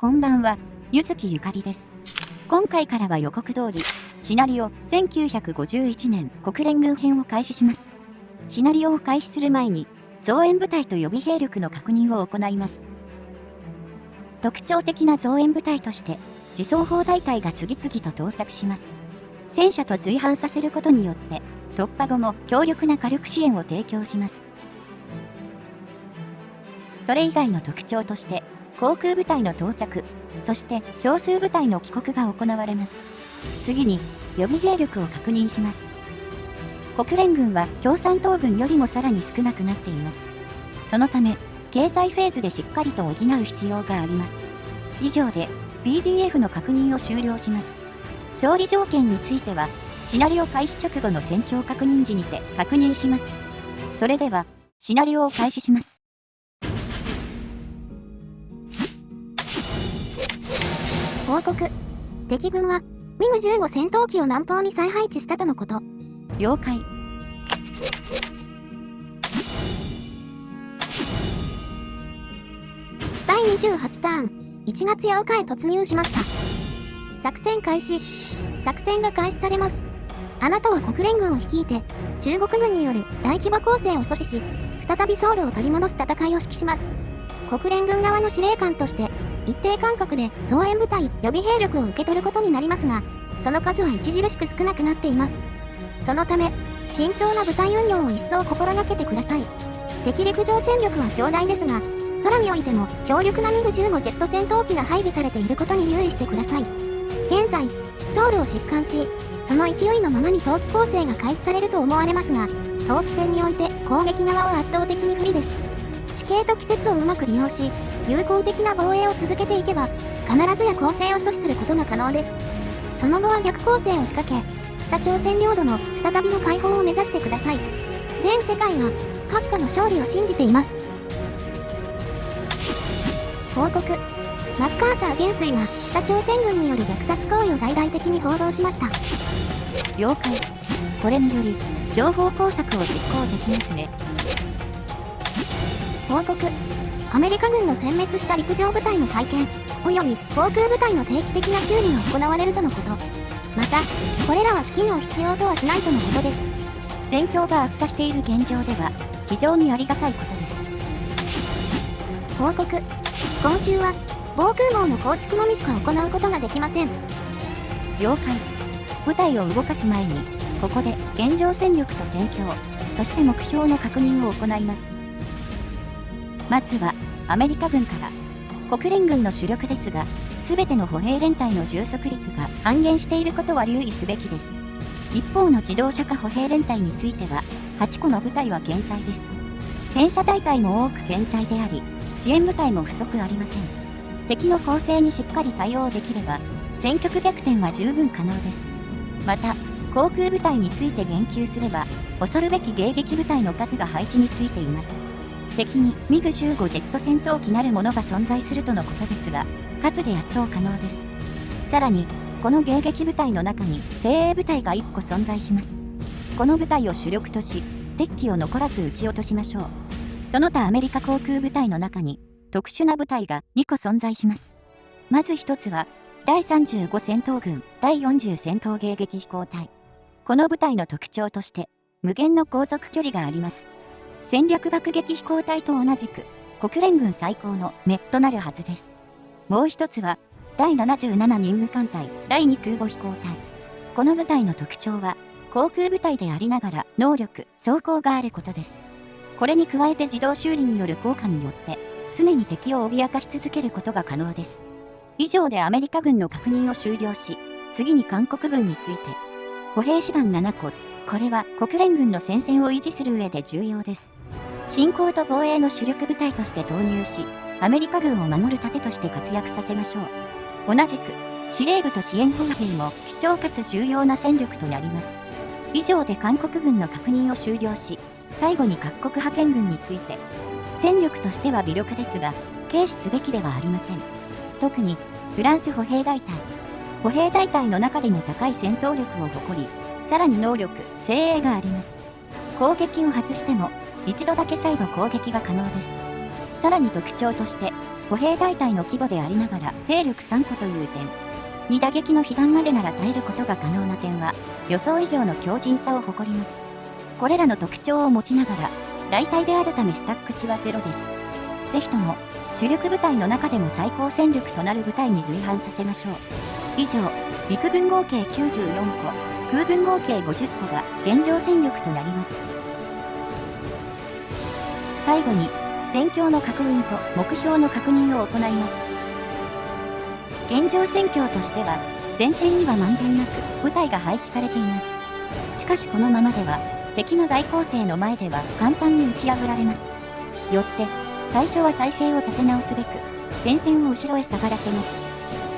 こんばんは、柚木ゆかりです。今回からは予告通り、シナリオ1951年国連軍編を開始します。シナリオを開始する前に、増援部隊と予備兵力の確認を行います。特徴的な増援部隊として、自走砲大隊が次々と到着します。戦車と随伴させることによって、突破後も強力な火力支援を提供します。それ以外の特徴として、航空部隊の到着、そして少数部隊の帰国が行われます。次に予備兵力を確認します。国連軍は共産党軍よりもさらに少なくなっています。そのため、経済フェーズでしっかりと補う必要があります。以上で PDF の確認を終了します。勝利条件については、シナリオ開始直後の戦況確認時にて確認します。それでは、シナリオを開始します。報告。敵軍はミグ15戦闘機を南方に再配置したとのこと。了解。第28ターン、1月8日へ突入しました。作戦開始。作戦が開始されます。あなたは国連軍を率いて、中国軍による大規模攻勢を阻止し、再びソウルを取り戻す戦いを指揮します。国連軍側の司令官として、一定間隔で増援部隊予備兵力を受け取ることになりますが、その数は著しく少なくなっています。そのため、慎重な部隊運用を一層心がけてください。敵陸上戦力は強大ですが、空においても強力なミグ15ジェット戦闘機が配備されていることに留意してください。現在、ソウルを疾患し、その勢いのままに冬季攻勢が開始されると思われますが、冬季戦において攻撃側は圧倒的に不利です。地形と季節をうまく利用し、有効的な防衛を続けていけば、必ずや攻勢を阻止することが可能です。その後は逆攻勢を仕掛け、北朝鮮領土の再びの解放を目指してください。全世界が閣下の勝利を信じています。報告。マッカーサー元帥が北朝鮮軍による虐殺行為を大々的に報道しました。了解。これにより、情報工作を実行できますね。報告。アメリカ軍の殲滅した陸上部隊の再建、および航空部隊の定期的な修理が行われるとのこと。また、これらは資金を必要とはしないとのことです。戦況が悪化している現状では、非常にありがたいことです。報告。今週は、防空網の構築のみしか行うことができません。了解。部隊を動かす前に、ここで現状戦力と戦況、そして目標の確認を行います。まずは、アメリカ軍から、国連軍の主力ですが、すべての歩兵連隊の充足率が半減していることは留意すべきです。一方の自動車化歩兵連隊については、8個の部隊は健在です。戦車大隊も多く健在であり、支援部隊も不足ありません。敵の攻勢にしっかり対応できれば、戦局逆転は十分可能です。また、航空部隊について言及すれば、恐るべき迎撃部隊の数が配置についています。敵にミグ15ジェット戦闘機なるものが存在するとのことですが、数で圧倒可能です。さらに、この迎撃部隊の中に精鋭部隊が1個存在します。この部隊を主力とし、敵機を残らず撃ち落としましょう。その他アメリカ航空部隊の中に、特殊な部隊が2個存在します。まず1つは、第35戦闘軍第40戦闘迎撃飛行隊。この部隊の特徴として、無限の航続距離があります。戦略爆撃飛行隊と同じく国連軍最高の目となるはずです。もう一つは第77任務艦隊第2空母飛行隊。この部隊の特徴は航空部隊でありながら能力、装甲があることです。これに加えて自動修理による効果によって常に敵を脅かし続けることが可能です。以上でアメリカ軍の確認を終了し、次に韓国軍について。歩兵師団7個。これは国連軍の戦線を維持する上で重要です。侵攻と防衛の主力部隊として投入し、アメリカ軍を守る盾として活躍させましょう。同じく、司令部と支援歩兵も貴重かつ重要な戦力となります。以上で韓国軍の確認を終了し、最後に各国派遣軍について。戦力としては微力ですが、軽視すべきではありません。特に、フランス歩兵大隊。歩兵大隊の中でも高い戦闘力を誇り、さらに能力、精鋭があります。攻撃を外しても、一度だけ再度攻撃が可能です。さらに特徴として、歩兵大隊の規模でありながら兵力3個という点。2打撃の被弾までなら耐えることが可能な点は、予想以上の強靭さを誇ります。これらの特徴を持ちながら、大隊であるためスタック値はゼロです。ぜひとも、主力部隊の中でも最高戦力となる部隊に随伴させましょう。以上、陸軍合計94個、空軍合計50個が現状戦力となります。最後に、戦況の確認と目標の確認を行います。現状戦況としては、前線にはまんべんなく部隊が配置されています。しかしこのままでは、敵の大攻勢の前では簡単に打ち破られます。よって、最初は体勢を立て直すべく、戦線を後ろへ下がらせます。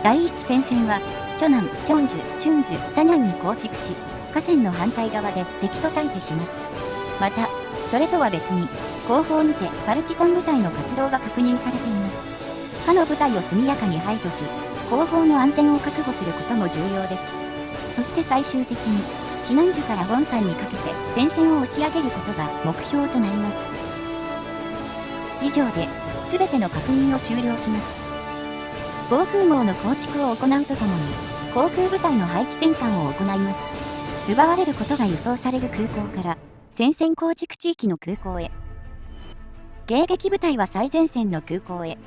第一戦線は、チョナン、チョンジュ、チュンジュ、ダニャンに構築し、河川の反対側で敵と対峙します。また、それとは別に、後方にてパルチザン部隊の活動が確認されています。他の部隊を速やかに排除し、後方の安全を確保することも重要です。そして最終的に、シノンジュからボンサンにかけて戦線を押し上げることが目標となります。以上で、すべての確認を終了します。防空網の構築を行うとともに、航空部隊の配置転換を行います。奪われることが予想される空港から、戦線構築地域の空港へ。迎撃部隊は最前線の空港へ。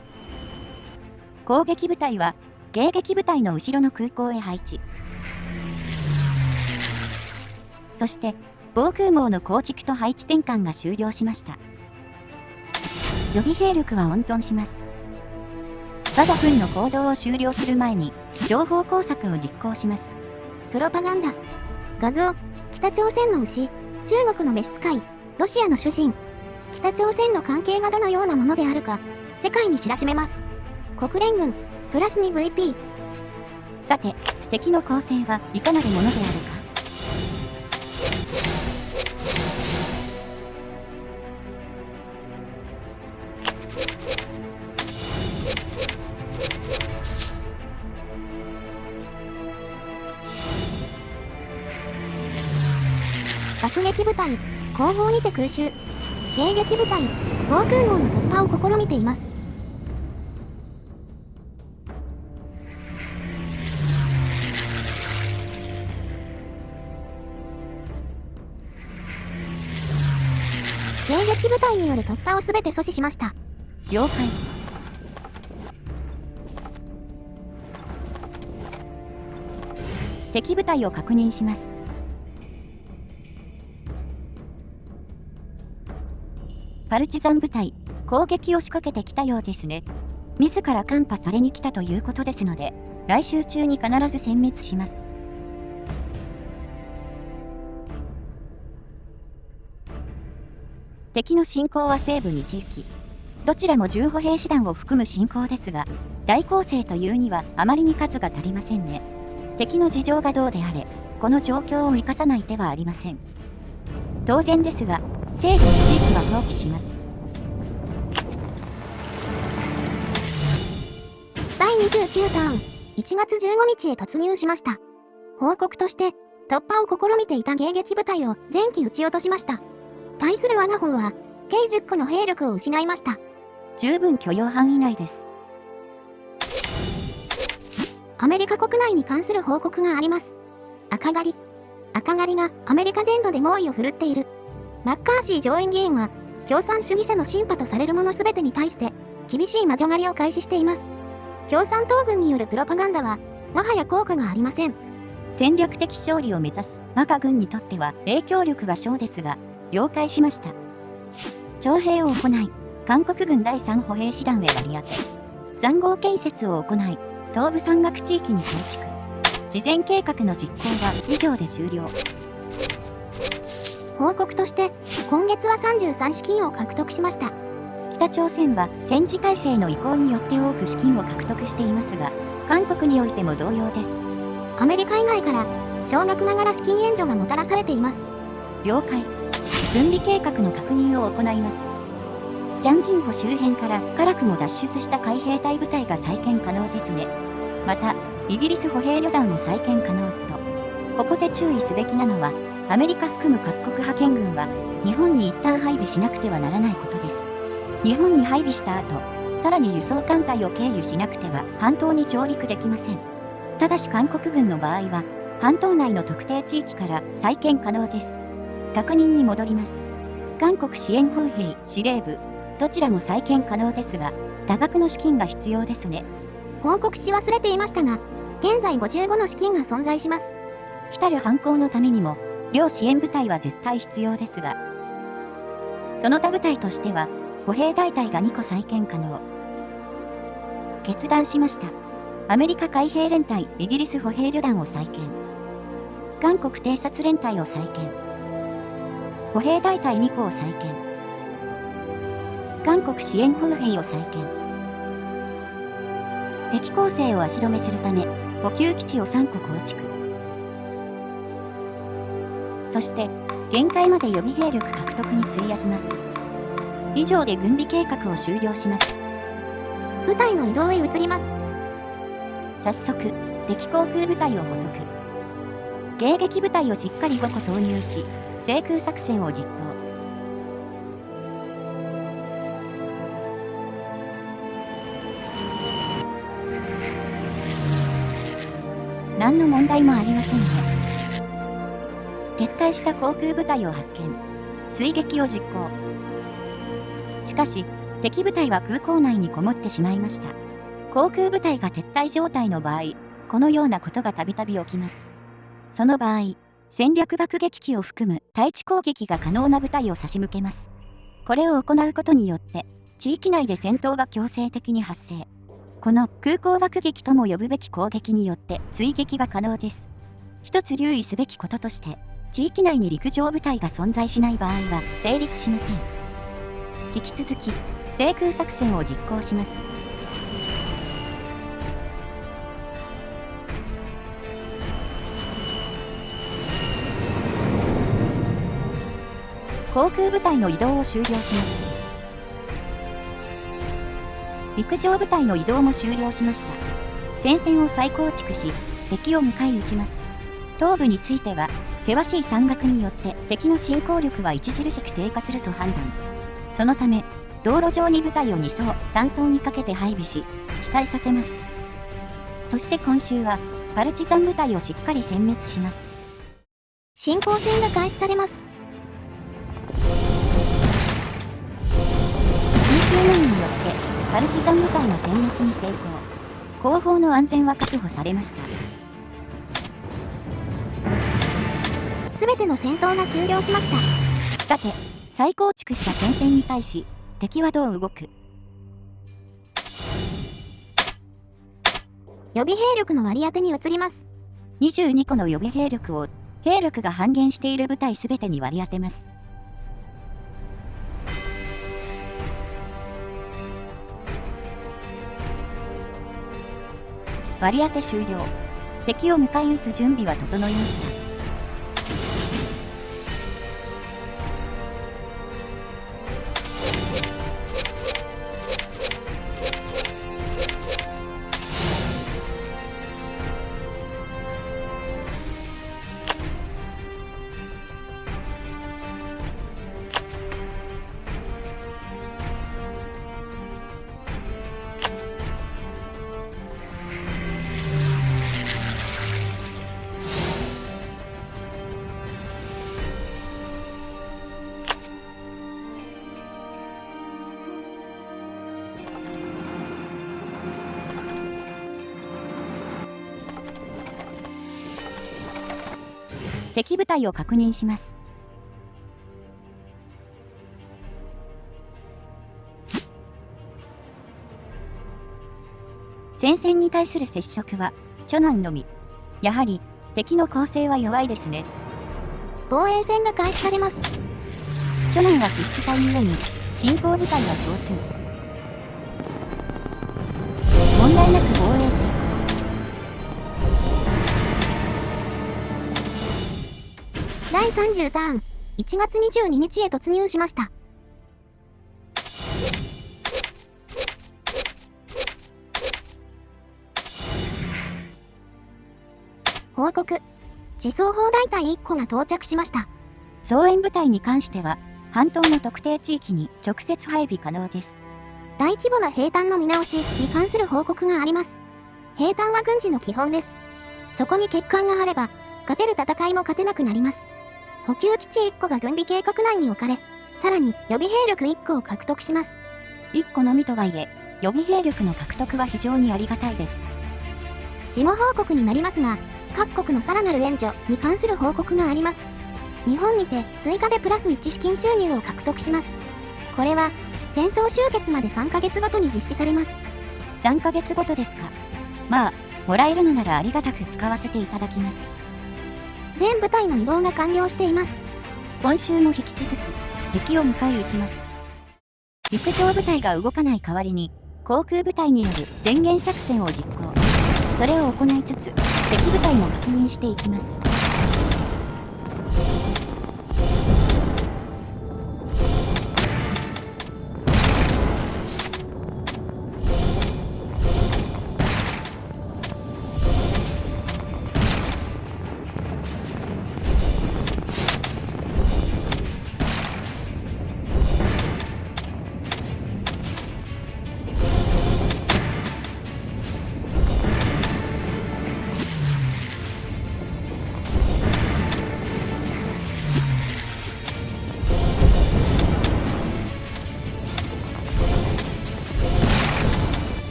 攻撃部隊は、迎撃部隊の後ろの空港へ配置。そして、防空網の構築と配置転換が終了しました。予備兵力は温存します。我が軍の行動を終了する前に、情報工作を実行します。プロパガンダ。画像。北朝鮮の牛。中国の召使い。ロシアの主人。北朝鮮の関係がどのようなものであるか、世界に知らしめます。国連軍、プラス 2VP。さて、敵の構成はいかなるものであるか。爆撃部隊、後方にて空襲。迎撃部隊、防空網の突破を試みています。迎撃部隊による突破をすべて阻止しました。了解。敵部隊を確認します。パルチザン部隊、攻撃を仕掛けてきたようですね。自ら看破されに来たということですので、来週中に必ず殲滅します。敵の進行は西部に地域。どちらも重歩兵師団を含む進行ですが、大攻勢というにはあまりに数が足りませんね。敵の事情がどうであれ、この状況を生かさない手はありません。当然ですが、西部の地域は放棄します。第29ターン、1月15日へ突入しました。報告として、突破を試みていた迎撃部隊を前期撃ち落としました。対する我が方は、計10個の兵力を失いました。十分許容範囲内です。アメリカ国内に関する報告があります。赤狩りがアメリカ全土で猛威を振るっている。マッカーシー上院議員は、共産主義者のシンパとされる者すべてに対して、厳しい魔女狩りを開始しています。共産党軍によるプロパガンダは、もはや効果がありません。戦略的勝利を目指す我が軍にとっては影響力は小ですが、了解しました。徴兵を行い、韓国軍第3歩兵師団へ割り当て、塹壕建設を行い、東部山岳地域に構築。事前計画の実行は以上で終了。報告として、今月は33資金を獲得しました。北朝鮮は戦時体制の移行によって多く資金を獲得していますが、韓国においても同様です。アメリカ以外から少額ながら資金援助がもたらされています。了解。軍備計画の確認を行います。ジャンジンホ周辺から辛くも脱出した海兵隊部隊が再建可能ですね。また、イギリス歩兵旅団も再建可能と。ここで注意すべきなのは、アメリカ含む各国派遣軍は日本に一旦配備しなくてはならないことです。日本に配備した後、さらに輸送艦隊を経由しなくては半島に上陸できません。ただし韓国軍の場合は、半島内の特定地域から再建可能です。確認に戻ります。韓国支援砲兵司令部、どちらも再建可能ですが、多額の資金が必要ですね。報告し忘れていましたが、現在55の資金が存在します。来たる反攻のためにも、両支援部隊は絶対必要ですが、その他部隊としては、歩兵大隊が2個再建可能。決断しました。アメリカ海兵連隊、イギリス歩兵旅団を再建。韓国偵察連隊を再建。歩兵大隊2個を再建。韓国支援砲兵を再建。敵攻勢を足止めするため、補給基地を3個構築。そして、限界まで予備兵力獲得に費やします。以上で軍備計画を終了します。部隊の移動へ移ります。早速、敵航空部隊を補足。迎撃部隊をしっかり5個投入し、制空作戦を実行。何の問題もありませんね。撤退した航空部隊を発見。追撃を実行。しかし、敵部隊は空港内にこもってしまいました。航空部隊が撤退状態の場合、このようなことがたびたび起きます。その場合、戦略爆撃機を含む対地攻撃が可能な部隊を差し向けます。これを行うことによって、地域内で戦闘が強制的に発生。この空港爆撃とも呼ぶべき攻撃によって追撃が可能です。一つ留意すべきこととして、地域内に陸上部隊が存在しない場合は成立しません。引き続き、制空作戦を実行します。航空部隊の移動を終了します。陸上部隊の移動も終了しました。戦線を再構築し、敵を迎え撃ちます。東部については、険しい山岳によって敵の進行力は著しく低下すると判断。そのため、道路上に部隊を2層、3層にかけて配備し、地帯させます。そして今週は、パルチザン部隊をしっかり殲滅します。進行戦が開始されます。空襲のみによってパルチザン部隊の殲滅に成功。後方の安全は確保されました。すべての戦闘が終了しました。さて、再構築した戦線に対し、敵はどう動く？予備兵力の割り当てに移ります。22個の予備兵力を、兵力が半減している部隊すべてに割り当てます。割り当て終了。敵を迎え撃つ準備は整いました。敵部隊を確認します。戦線に対する接触は、チョナンのみ。やはり、敵の攻勢は弱いですね。防衛戦が開始されます。チョナンは湿地帯ゆえに、進行部隊は少数。問題なく防衛成功。第30ターン、1月22日へ突入しました。報告。自走砲大隊1個が到着しました。増援部隊に関しては、半島の特定地域に直接配備可能です。大規模な兵站の見直しに関する報告があります。兵站は軍事の基本です。そこに欠陥があれば、勝てる戦いも勝てなくなります。補給基地1個が軍備計画内に置かれ、さらに予備兵力1個を獲得します。1個のみとはいえ、予備兵力の獲得は非常にありがたいです。事後報告になりますが、各国のさらなる援助に関する報告があります。日本にて追加でプラス1資金収入を獲得します。これは、戦争終結まで3ヶ月ごとに実施されます。3ヶ月ごとですか。まあ、もらえるのならありがたく使わせていただきます。全部隊の移動が完了しています。今週も引き続き、敵を迎え撃ちます。陸上部隊が動かない代わりに、航空部隊による前言作戦を実行。それを行いつつ、敵部隊も確認していきます。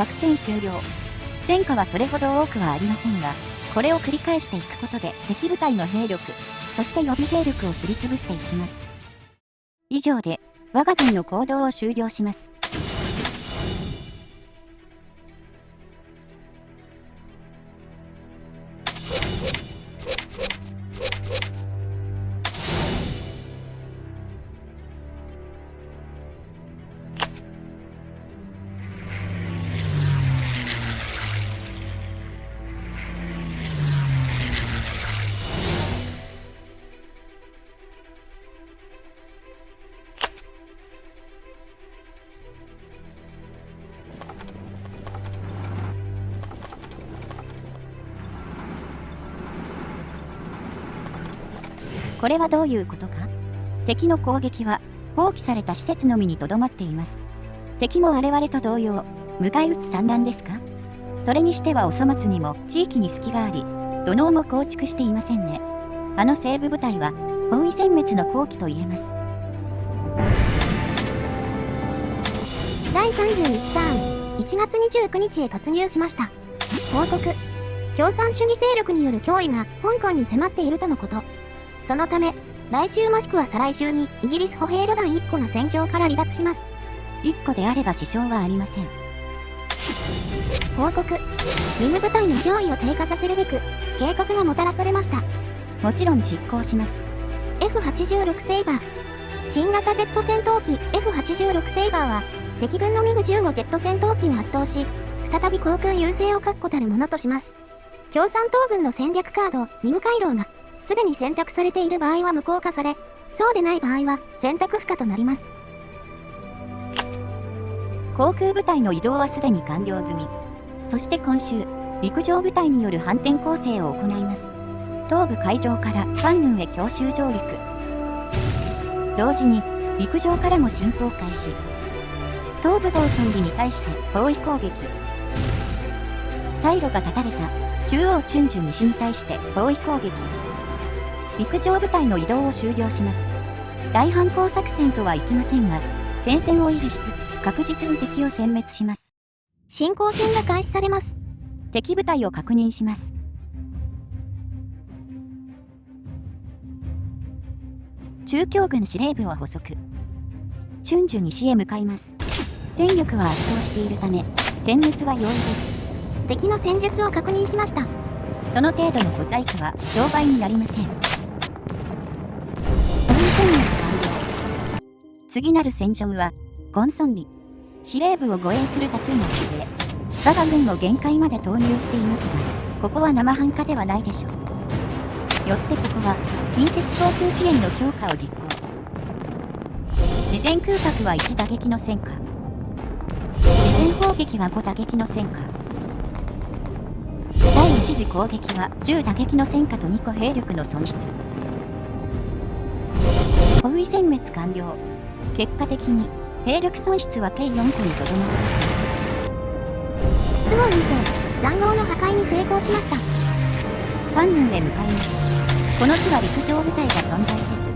作戦終了。戦果はそれほど多くはありませんが、これを繰り返していくことで敵部隊の兵力、そして予備兵力をすりつぶしていきます。以上で我が軍の行動を終了します。これはどういうことか？敵の攻撃は放棄された施設のみにとどまっています。敵も我々と同様、迎え撃つ算段ですか？それにしてはお粗末にも地域に隙があり、土のうも構築していませんね。あの西部部隊は本位殲滅の好機と言えます。第31ターン、1月29日へ突入しました。報告。共産主義勢力による脅威が香港に迫っているとのこと。そのため、来週もしくは再来週にイギリス歩兵旅団1個が戦場から離脱します。1個であれば支障はありません。報告。ミグ部隊の脅威を低下させるべく、計画がもたらされました。もちろん実行します。F86 セイバー。新型ジェット戦闘機 F86 セイバーは、敵軍のミグ15ジェット戦闘機を圧倒し、再び航空優勢を確固たるものとします。共産党軍の戦略カード、ミグ回廊が、すでに選択されている場合は無効化され、そうでない場合は選択不可となります。航空部隊の移動はすでに完了済み。そして今週、陸上部隊による反転攻勢を行います。東部海上からカンヌンへ強襲上陸。同時に陸上からも進行開始。東部道村里に対して包囲攻撃。退路が断たれた中央チュンジュ西に対して包囲攻撃。陸上部隊の移動を終了します。大反攻作戦とはいきませんが、戦線を維持しつつ確実に敵を殲滅します。進行戦が開始されます。敵部隊を確認します。中京軍司令部を捕捉。チュンジュ西へ向かいます。戦力は圧倒しているため、殲滅は容易です。敵の戦術を確認しました。その程度の小細工は商売になりません。次なる戦場はゴンソンリ。司令部を護衛する多数の騎兵。我が軍も限界まで投入していますが、ここは生半可ではないでしょう。よってここは近接航空支援の強化を実行。事前空爆は1打撃の戦果。事前砲撃は5打撃の戦果。第1次攻撃は10打撃の戦果と2個兵力の損失。包囲殲滅完了。結果的に兵力損失は計4個にとどまりました。スモンにて塹壕の破壊に成功しました。カンヌンへ向かいます。この地は陸上部隊が存在せず、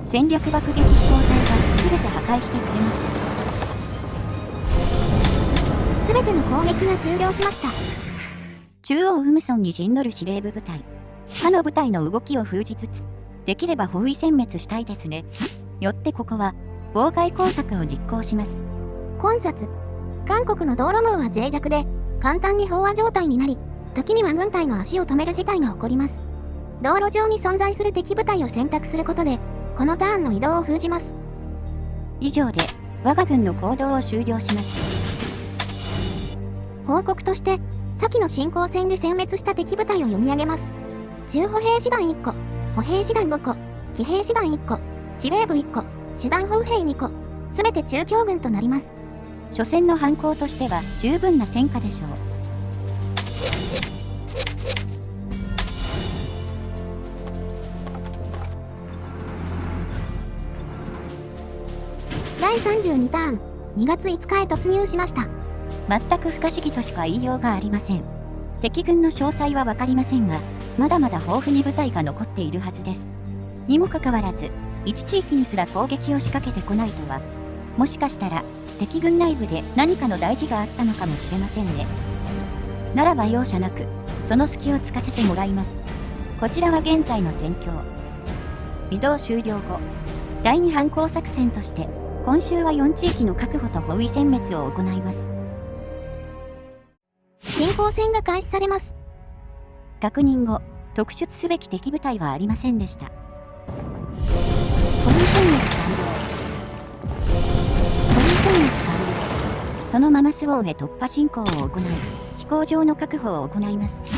戦略爆撃飛行隊が全て破壊してくれました。全ての攻撃が終了しました。中央ウムソンに陣取る司令部部隊。他の部隊の動きを封じつつ、できれば包囲殲滅したいですね。よってここは妨害工作を実行します。混雑。韓国の道路網は脆弱で簡単に飽和状態になり、時には軍隊の足を止める事態が起こります。道路上に存在する敵部隊を選択することでこのターンの移動を封じます。以上で我が軍の行動を終了します。報告として先の進行戦で殲滅した敵部隊を読み上げます。重歩兵師団1個、歩兵師団5個、騎兵師団1個、司令部1個、師団砲兵2個、すべて中強軍となります。初戦の反攻としては十分な戦果でしょう。第32ターン、2月5日へ突入しました。全く不可思議としか言いようがありません。敵軍の詳細は分かりませんが、まだまだ豊富に部隊が残っているはずです。にもかかわらず、一地域にすら攻撃を仕掛けてこないとは、もしかしたら敵軍内部で何かの大事があったのかもしれませんね。ならば容赦なく、その隙をつかせてもらいます。こちらは現在の戦況。移動終了後、第2反攻作戦として、今週は4地域の確保と包囲殲滅を行います。進行戦が開始されます。確認後、特出すべき敵部隊はありませんでした。包囲殲滅完了。包囲殲滅完了。そのままスウォンへ突破進行を行い、飛行場の確保を行います。包囲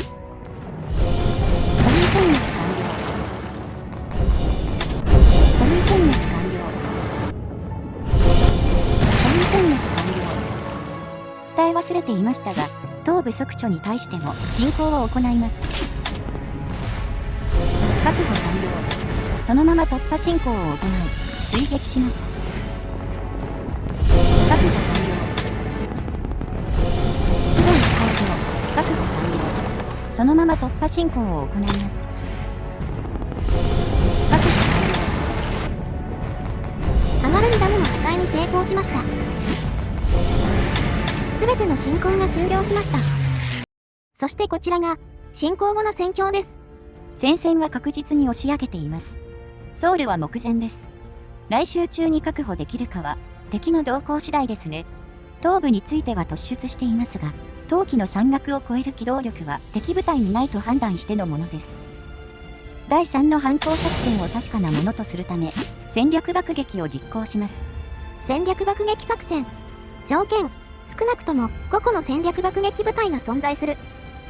殲滅完了。包囲殲滅完了。包囲殲滅完了。伝え忘れていましたが、東部速著に対しても進行を行います。確保完了。そのまま突破進行を行い、追撃します。確保完了。すぐに飛行場。確保完了。そのまま突破進行を行います。確保完了。ハガルンダムの破壊に成功しました。すべての進行が終了しました。そしてこちらが進行後の戦況です。戦線は確実に押し上げています。ソウルは目前です。来週中に確保できるかは敵の動向次第ですね。東部については突出していますが、冬季の山岳を超える機動力は敵部隊にないと判断してのものです。第3の反攻作戦を確かなものとするため、戦略爆撃を実行します。戦略爆撃作戦。条件。少なくとも5個の戦略爆撃部隊が存在する。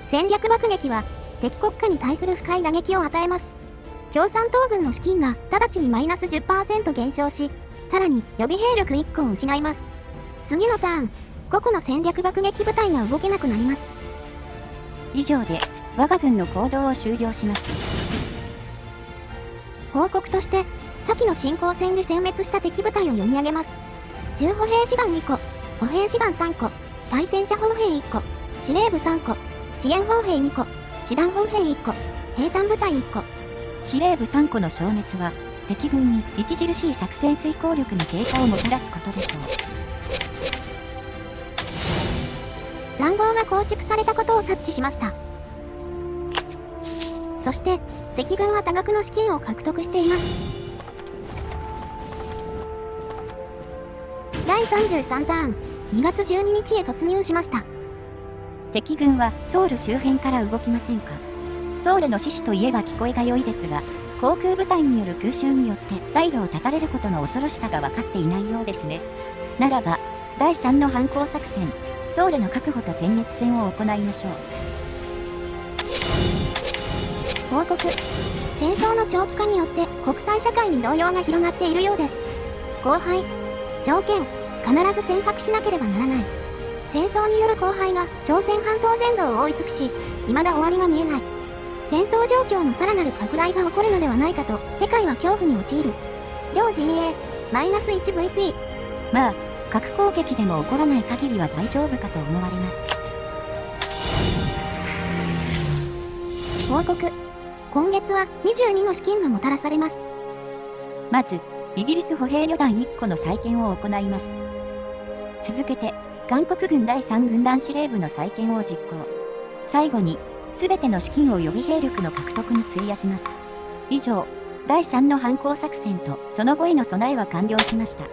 戦略爆撃は敵国家に対する深い打撃を与えます。共産党軍の資金が直ちにマイナス 10% 減少し、さらに予備兵力1個を失います。次のターン、5個の戦略爆撃部隊が動けなくなります。以上で我が軍の行動を終了します。報告として、先の進行戦で殲滅した敵部隊を読み上げます。重歩兵師団2個、歩兵師団3個、対戦車砲兵1個、司令部3個、支援砲兵2個、師団砲兵1個、兵隊部隊1個。司令部3個の消滅は、敵軍に著しい作戦遂行力に低下をもたらすことでしょう。塹壕が構築されたことを察知しました。そして、敵軍は多額の資金を獲得しています。第33ターン、2月12日へ突入しました。敵軍はソウル周辺から動きませんか。ソウルの志士といえば聞こえが良いですが、航空部隊による空襲によって退路を断たれることの恐ろしさが分かっていないようですね。ならば、第3の反攻作戦、ソウルの確保と殲滅戦を行いましょう。報告。戦争の長期化によって国際社会に動揺が広がっているようです。荒廃。条件。必ず選択しなければならない。戦争による荒廃が朝鮮半島全土を覆い尽くし、未だ終わりが見えない。戦争状況のさらなる拡大が起こるのではないかと世界は恐怖に陥る。両陣営 -1VP。まあ、核攻撃でも起こらない限りは大丈夫かと思われます。報告。今月は22の資金がもたらされます。まず、イギリス歩兵旅団1個の再建を行います。続けて、韓国軍第3軍団司令部の再建を実行。最後に、すべての資金を予備兵力の獲得に費やします。以上、第3の反攻作戦とその後への備えは完了しました。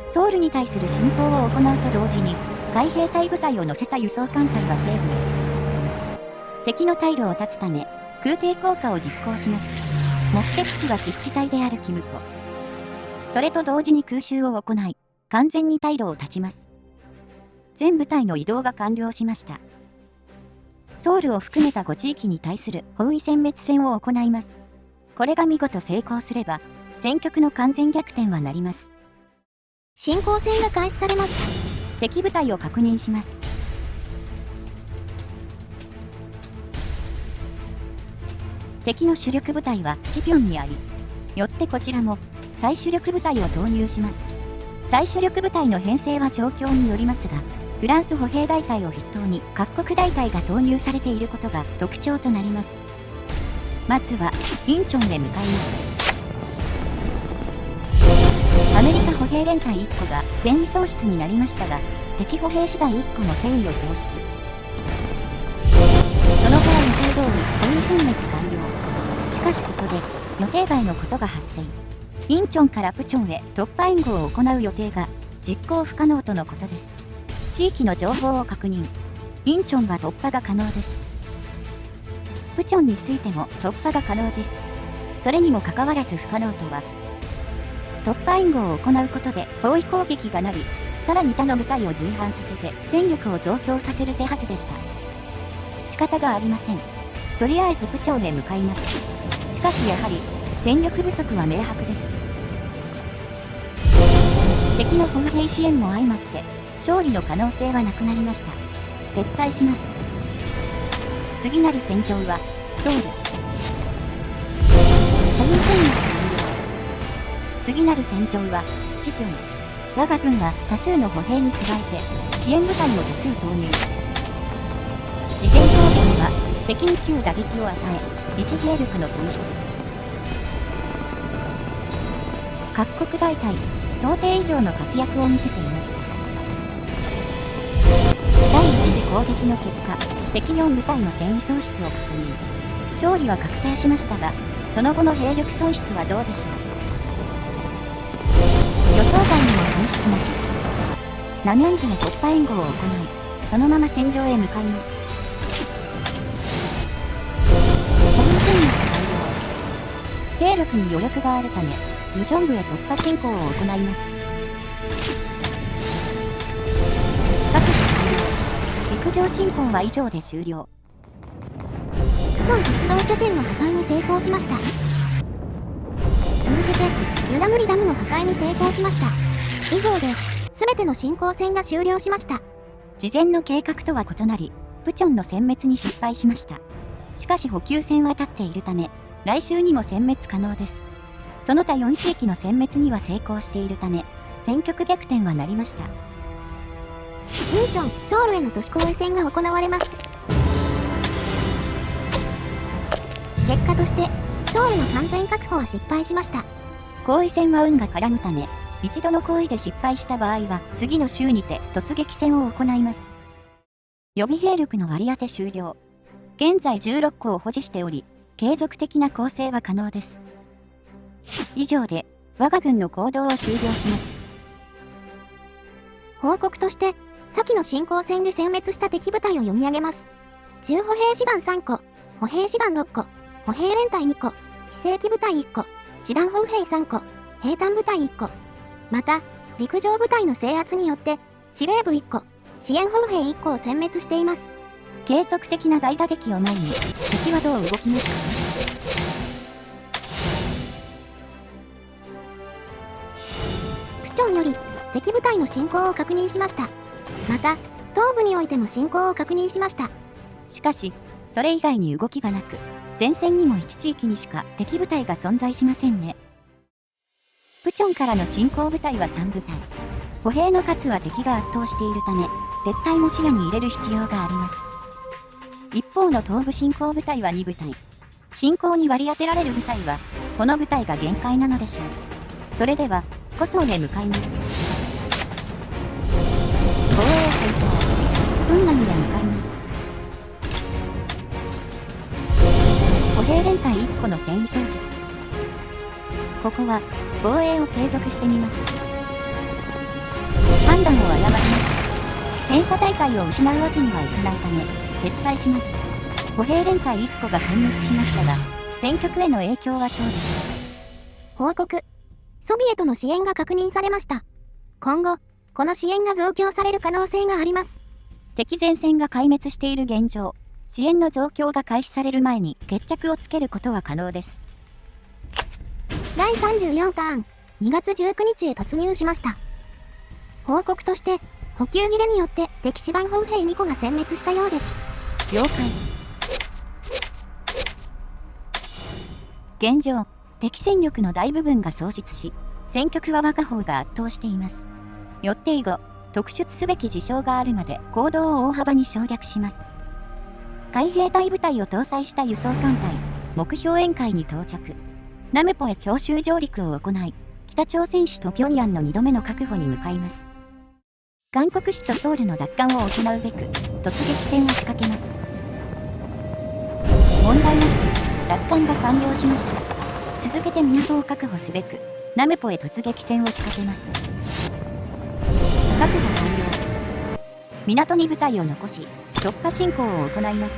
ソウルに対する侵攻を行うと同時に、海兵隊部隊を乗せた輸送艦隊は西部へ。敵の退路を断つため、空挺降下を実行します。目的地は湿地帯であるキムコ。それと同時に空襲を行い、完全に退路を断ちます。全部隊の移動が完了しました。ソウルを含めた5地域に対する包囲殲滅戦を行います。これが見事成功すれば、戦局の完全逆転はなります。侵攻戦が開始されます。敵部隊を確認します。敵の主力部隊はチピョンにあり、よってこちらも再主力部隊を投入します。再主力部隊の編成は状況によりますが、フランス歩兵大隊を筆頭に各国大隊が投入されていることが特徴となります。まずは、インチョンへ向かいます。アメリカ歩兵連隊1個が戦意喪失になりましたが、敵歩兵師団1個も戦意を喪失。その後は予定通り包囲殲滅完了。しかしここで予定外のことが発生。インチョンからプチョンへ突破援護を行う予定が実行不可能とのことです。地域の情報を確認。インチョンは突破が可能です。プチョンについても突破が可能です。それにもかかわらず不可能とは、突破援護を行うことで包囲攻撃がなり、さらに他の部隊を随伴させて戦力を増強させる手はずでした。仕方がありません。とりあえずプチョンへ向かいます。しかしやはり戦力不足は明白です。敵の歩兵支援も相まって勝利の可能性はなくなりました。撤退します。次なる戦場はソウル。包囲殲滅完了。次なる戦場はチピョン。我が軍は多数の歩兵に加えて支援部隊を多数投入。事前攻撃は敵に9打撃を与え、1兵力の損失。各国大隊、想定以上の活躍を見せています。第1次攻撃の結果、敵4部隊の戦意喪失を確認。勝利は確定しましたが、その後の兵力損失はどうでしょう。予想外にも損失なし。ナミョンジへ突破援護を行い、そのまま戦場へ向かいます。包囲殲滅完了。兵力に余力があるため、ユジョン部へ突破進行を行います。各部完了。陸上進行は以上で終了。プソン鉄道拠点の破壊に成功しました。続けて、ユダムリダムの破壊に成功しました。以上で、全ての進行戦が終了しました。事前の計画とは異なり、プチョンの殲滅に失敗しました。しかし補給線は立っているため、来週にも殲滅可能です。その他4地域の殲滅には成功しているため、戦局逆転はなりました。インチョン、ソウルへの都市包囲戦が行われます。結果として、ソウルの完全確保は失敗しました。包囲戦は運が絡むため、一度の行為で失敗した場合は次の週にて突撃戦を行います。予備兵力の割り当て終了。現在16個を保持しており、継続的な攻勢は可能です。以上で我が軍の行動を終了します。報告として、先の進行戦で殲滅した敵部隊を読み上げます。重歩兵師団3個、歩兵師団6個、歩兵連隊2個、非正規部隊1個、師団歩兵3個、兵隊部隊1個。また、陸上部隊の制圧によって、司令部1個、支援歩兵1個を殲滅しています。継続的な大打撃を前に敵はどう動きますか？プチョンより敵部隊の進行を確認しました。また東部においても進行を確認しました。しかしそれ以外に動きがなく、前線にも1地域にしか敵部隊が存在しませんね。プチョンからの進行部隊は3部隊。歩兵の数は敵が圧倒しているため、撤退も視野に入れる必要があります。一方の東部進行部隊は2部隊。進行に割り当てられる部隊は、この部隊が限界なのでしょう。それでは、コソーへ向かいます。防衛戦闘、トンナムへ向かいます。歩兵連隊1個の戦意喪失。ここは、防衛を継続してみます。判断を誤りました。戦車大会を失うわけにはいかないため、撤退します。歩兵連隊1個が殲滅しましたが、戦局への影響は小です。報告。ソビエトの支援が確認されました。今後、この支援が増強される可能性があります。敵前線が壊滅している現状、支援の増強が開始される前に決着をつけることは可能です。第34ターン、2月19日へ突入しました。報告として、補給切れによって敵師団本兵2個が殲滅したようです。了解。現状、敵戦力の大部分が喪失し、戦局は我が方が圧倒しています。よって以後、特出すべき事象があるまで行動を大幅に省略します。海兵隊部隊を搭載した輸送艦隊、目標沿海に到着。ナムポへ強襲上陸を行い、北朝鮮市とピョンヤンの2度目の確保に向かいます。韓国市とソウルの奪還を行うべく、突撃戦を仕掛けます。問題なく、奪還が完了しました。続けて港を確保すべく、ナムポへ突撃戦を仕掛けます。確保完了。港に部隊を残し、突破進攻を行います。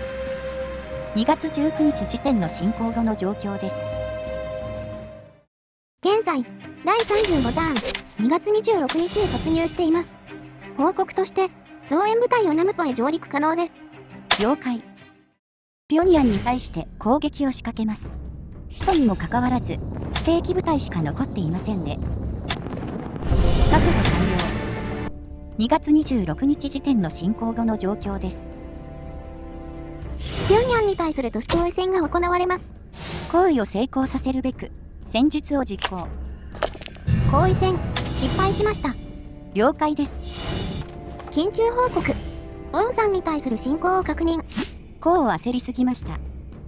2月19日時点の進行後の状況です。現在、第35ターン、2月26日へ突入しています。報告として、増援部隊をナムポへ上陸可能です。了解。ピョンヤンに対して攻撃を仕掛けます。首都にもかかわらず、非正規部隊しか残っていませんね。確保完了。2月26日時点の進行後の状況です。ピョンヤンに対する都市包囲戦が行われます。行為を成功させるべく、戦術を実行。包囲戦、失敗しました。了解です。緊急報告。オンさんに対する進行を確認。功を焦りすぎました。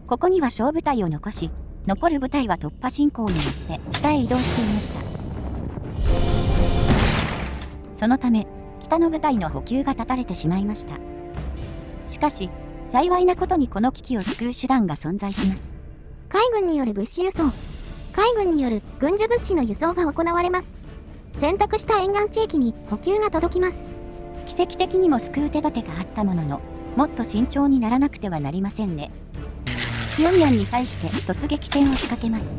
ここには小部隊を残し、残る部隊は突破進行によって北へ移動していました。そのため、北の部隊の補給が断たれてしまいました。しかし、幸いなことにこの危機を救う手段が存在します。海軍による物資輸送。海軍による軍需物資の輸送が行われます。選択した沿岸地域に補給が届きます。奇跡的にも救う手立てがあったものの、もっと慎重にならなくてはなりませんね。ピョンヤンに対して突撃戦を仕掛けます。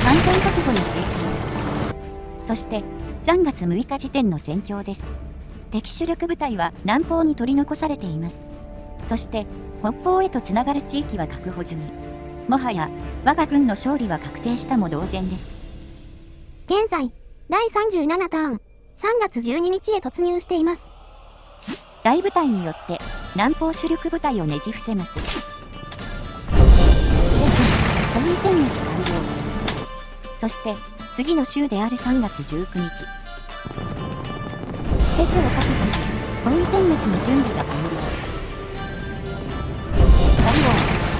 完全確保に成功。そして3月6日時点の戦況です。敵主力部隊は南方に取り残されています。そして北方へとつながる地域は確保済み。もはや我が軍の勝利は確定したも同然です。現在、第37ターン、3月12日へ突入しています。大部隊によって南方主力部隊をねじ伏せます。保有殲滅完了。そして次の週である3月19日。ペチョを確保し、保有殲滅の準備が完了。最後、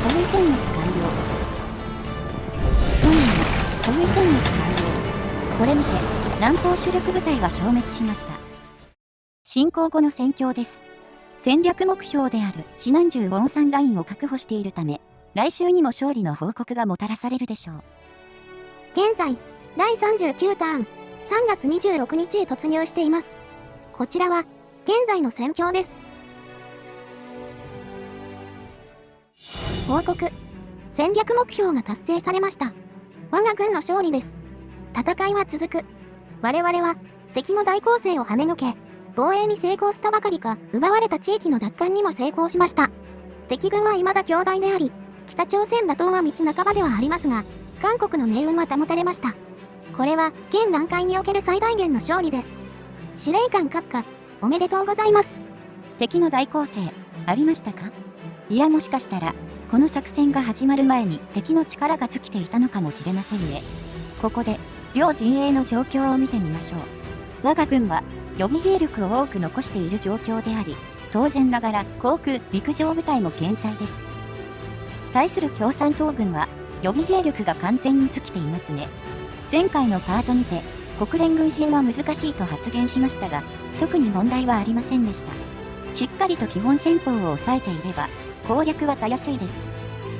保有殲滅完了。保有殲滅完了。これにて南方主力部隊は消滅しました。侵攻後の戦況です。戦略目標であるシナンジュウォンサンラインを確保しているため、来週にも勝利の報告がもたらされるでしょう。現在、第39ターン、3月26日へ突入しています。こちらは、現在の戦況です。報告。戦略目標が達成されました。我が軍の勝利です。戦いは続く。我々は、敵の大攻勢を跳ねのけ、防衛に成功したばかりか、奪われた地域の奪還にも成功しました。敵軍は未だ強大であり、北朝鮮打倒は道半ばではありますが、韓国の命運は保たれました。これは、現段階における最大限の勝利です。司令官閣下、おめでとうございます。敵の大攻勢、ありましたか？いやもしかしたら、この作戦が始まる前に敵の力が尽きていたのかもしれませんね。ここで、両陣営の状況を見てみましょう。我が軍は、予備兵力を多く残している状況であり、当然ながら航空・陸上部隊も健在です。対する共産党軍は、予備兵力が完全に尽きていますね。前回のパートにて、国連軍編は難しいと発言しましたが、特に問題はありませんでした。しっかりと基本戦法を抑えていれば、攻略はたやすいです。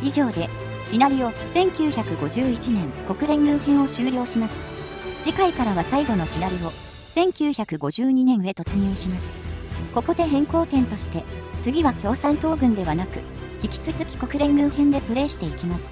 以上で、シナリオ1951年国連軍編を終了します。次回からは最後のシナリオ1952年へ突入します。ここで変更点として、次は共産党軍ではなく、引き続き国連軍編でプレイしていきます。